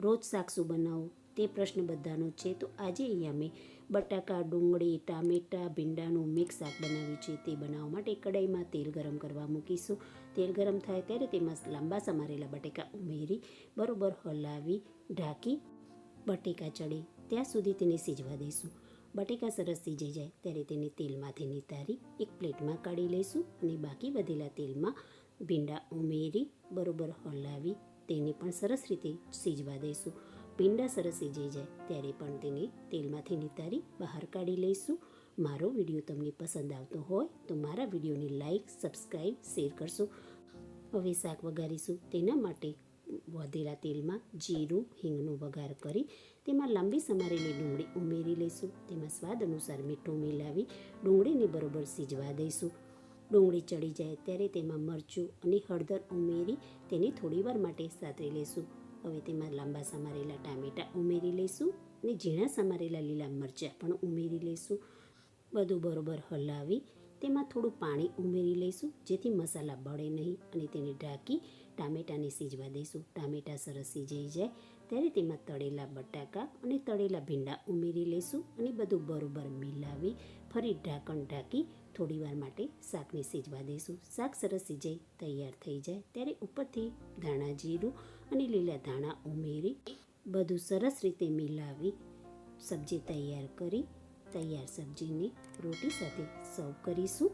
રોજ શાક શું બનાવો તે પ્રશ્ન બધાનો છે. તો આજે અહીંયા મેં બટાકા, ડુંગળી, ટામેટાં, ભીંડાનું મિક્સ શાક બનાવ્યું છે. તે બનાવવા માટે કઢાઈમાં તેલ ગરમ કરવા મૂકીશું. તેલ ગરમ થાય ત્યારે તેમાં લાંબા સમારેલા બટેકા ઉમેરી બરોબર હલાવી ઢાંકી બટેકા ચડે ત્યાં સુધી તેને સીજવા દઈશું. બટેકા સરસ સીજાઈ જાય ત્યારે તેને તેલમાંથી નિતારી એક પ્લેટમાં કાઢી લઈશું અને બાકી વધેલા તેલમાં ભીંડા ઉમેરી બરોબર હલાવી તેને પણ સરસ રીતે સીજવા દઈશું. ભીંડા સરસ સીજાઈ જાય ત્યારે પણ તેને તેલમાંથી નિતારી બહાર કાઢી લઈશું. મારો વિડીયો તમને પસંદ આવતો હોય તો મારા વિડીયોને લાઈક, સબસ્ક્રાઈબ, શેર કરશો. હવે શાક વઘારીશું. તેના માટે વધેલા તેલમાં જીરું, હિંગનો વઘાર કરી તેમાં લાંબી સમારેલી ડુંગળી ઉમેરી લઈશું. તેમાં સ્વાદ અનુસાર મીઠું મિલાવી ડુંગળીને બરોબર સીજવા દઈશું. ડુંગળી ચડી જાય ત્યારે તેમાં મરચું અને હળદર ઉમેરી તેને થોડીવાર માટે સાતરી લઈશું. હવે તેમાં લાંબા સમારેલા ટામેટાં ઉમેરી લઈશું અને ઝીણા સમારેલા લીલા મરચાં પણ ઉમેરી લઈશું. બધું બરોબર હલાવી તેમાં થોડું પાણી ઉમેરી લઈશું જેથી મસાલા બળે નહીં અને તેને ઢાંકી ટામેટાને સીજવા દઈશું. ટામેટાં સરસ સીજાઈ જાય ત્યારે તેમાં તળેલા બટાકા અને તળેલા ભીંડા ઉમેરી લઈશું અને બધું બરોબર મિલાવી ફરી ઢાંકણ ઢાંકી થોડીવાર માટે શાકને સીજવા દઈશું. શાક સરસ સીજાઈ તૈયાર થઈ જાય ત્યારે ઉપરથી ધાણા જીરું અને લીલા ધાણા ઉમેરી બધું સરસ રીતે મિલાવી સબ્જી તૈયાર કરી તૈયાર સબ્જીને રોટી સાથે સર્વ કરીશું.